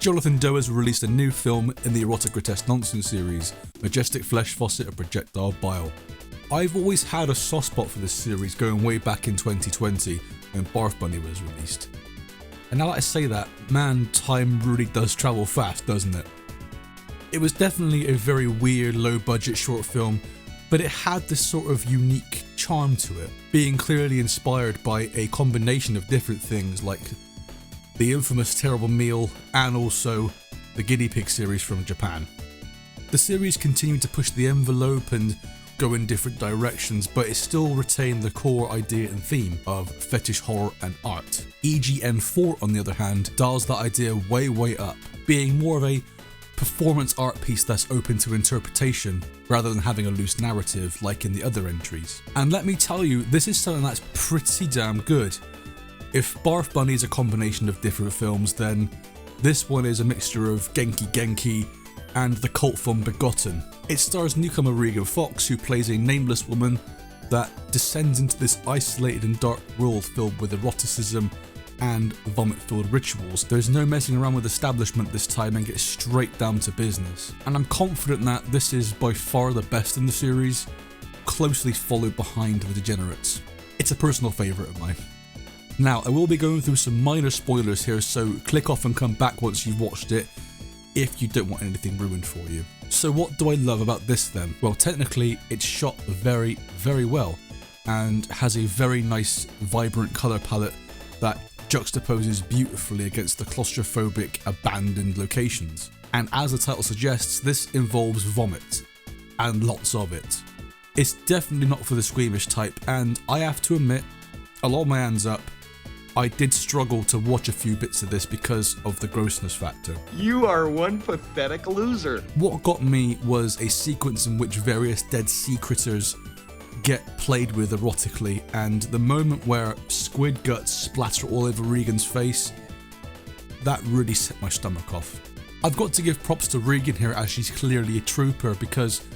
Johnathan Doe has released a new film in the Erotic Grotesque Nonsense Series, Majestic Faucet Of Projectile Bile. I've always had a soft spot for this series going way back in 2020 when Barf Bunny was released. And now that I say that, man, time really does travel fast, doesn't it? It was definitely a very weird, low-budget short film, but it had this sort of unique charm to it, being clearly inspired by a combination of different things like the infamous Terrible Meal and also the Guinea Pig series from Japan. The series continued to push the envelope and go in different directions, but it still retained the core idea and theme of fetish horror and art. EGN4, on the other hand, dials that idea way up, being more of a performance art piece that's open to interpretation rather than having a loose narrative like in the other entries. And let me tell you, this is something that's pretty damn good. If Barf Bunny is a combination of different films, then this one is a mixture of Genki Genki and the cult film Begotten. It stars newcomer Regan Fox, who plays a nameless woman that descends into this isolated and dark world filled with eroticism and vomit-filled rituals. There's no messing around with establishment this time and gets straight down to business. And I'm confident that this is by far the best in the series, closely followed behind The Degenerates. It's a personal favourite of mine. Now, I will be going through some minor spoilers here, so click off and come back once you've watched it if you don't want anything ruined for you. So what do I love about this then? Well, technically it's shot very well and has a very nice vibrant colour palette that juxtaposes beautifully against the claustrophobic abandoned locations. And as the title suggests, this involves vomit, and lots of it. It's definitely not for the squeamish type, and I have to admit, I'll hold my hands up, I did struggle to watch a few bits of this because of the grossness factor. You are one pathetic loser. What got me was a sequence in which various dead sea critters get played with erotically, and the moment where squid guts splatter all over Regan's face, that really set my stomach off. I've got to give props to Regan here, as she's clearly a trooper, because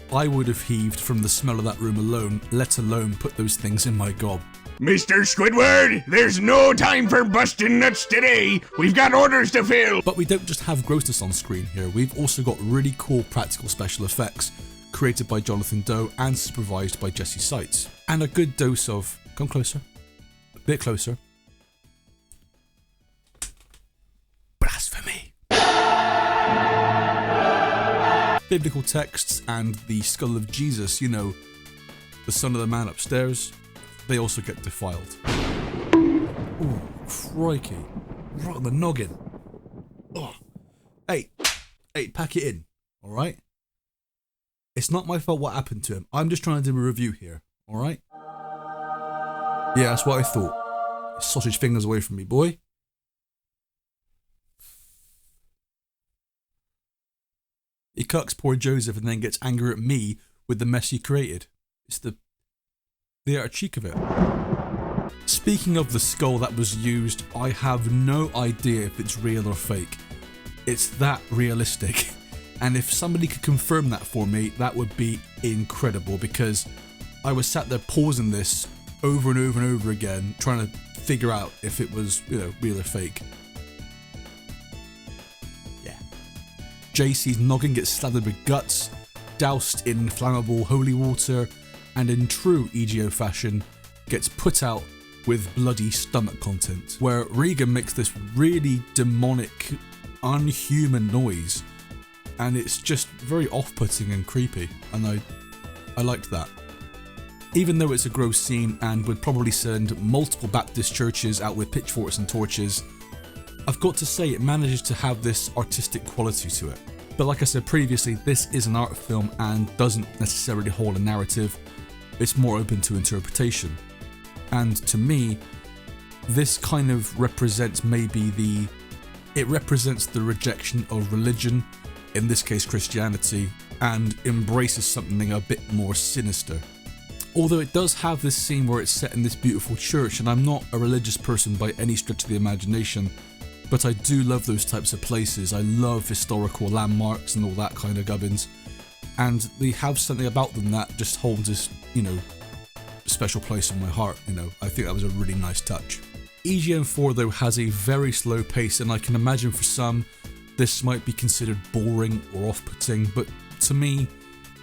I would have heaved from the smell of that room alone, let alone put those things in my gob. Mr. Squidward, there's no time for busting nuts today. We've got orders to fill. But we don't just have grossness on screen here, we've also got really cool practical special effects created by Johnathan Doe and supervised by Jesse Seitz. And a good dose of, come closer, a bit closer, blasphemy. Biblical texts and the skull of Jesus, you know, the son of the man upstairs, they also get defiled. Ooh, crikey. Right on the noggin. Oh. Hey, pack it in, alright? It's not my fault what happened to him. I'm just trying to do a review here, alright? Yeah, that's what I thought. Sausage fingers away from me, boy. He cucks poor Joseph and then gets angry at me with the mess he created. It's the utter cheek of it. Speaking of the skull that was used, I have no idea if it's real or fake. It's that realistic. And if somebody could confirm that for me, that would be incredible, because I was sat there pausing this over and over and over again, trying to figure out if it was, you know, real or fake. Yeah. JC's noggin gets slathered with guts, doused in flammable holy water, and in true EGO fashion, gets put out with bloody stomach content, where Regan makes this really demonic, unhuman noise, and it's just very off-putting and creepy, and I liked that. Even though it's a gross scene and would probably send multiple Baptist churches out with pitchforks and torches, I've got to say it manages to have this artistic quality to it. But like I said previously, this is an art film and doesn't necessarily hold a narrative, it's more open to interpretation. And to me, this kind of represents it represents the rejection of religion, in this case Christianity, and embraces something a bit more sinister. Although it does have this scene where it's set in this beautiful church, and I'm not a religious person by any stretch of the imagination, but I do love those types of places. I love historical landmarks and all that kind of gubbins, and they have something about them that just holds this, you know, special place in my heart. You know, I think that was a really nice touch. EGN4 though has a very slow pace, and I can imagine for some this might be considered boring or off-putting, but to me,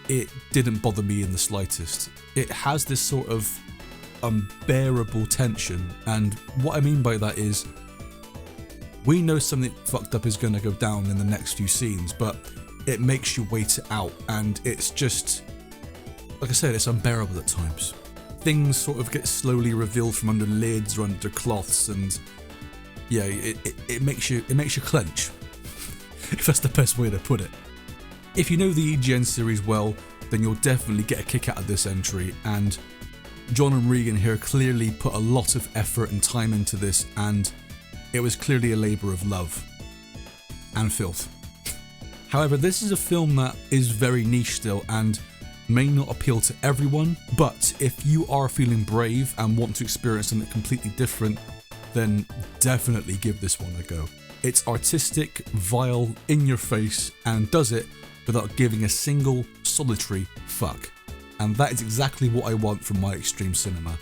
it didn't bother me in the slightest. It has this sort of unbearable tension, and what I mean by that is, we know something fucked up is going to go down in the next few scenes, but it makes you wait it out, and it's just, like I said, it's unbearable at times. Things sort of get slowly revealed from under lids or under cloths, and yeah, it makes you clench, if that's the best way to put it. If you know the EGN series well, then you'll definitely get a kick out of this entry, and John and Regan here clearly put a lot of effort and time into this, and it was clearly a labour of love and filth. However, this is a film that is very niche still and may not appeal to everyone, but if you are feeling brave and want to experience something completely different, then definitely give this one a go. It's artistic, vile, in your face, and does it without giving a single solitary fuck. And that is exactly what I want from my extreme cinema.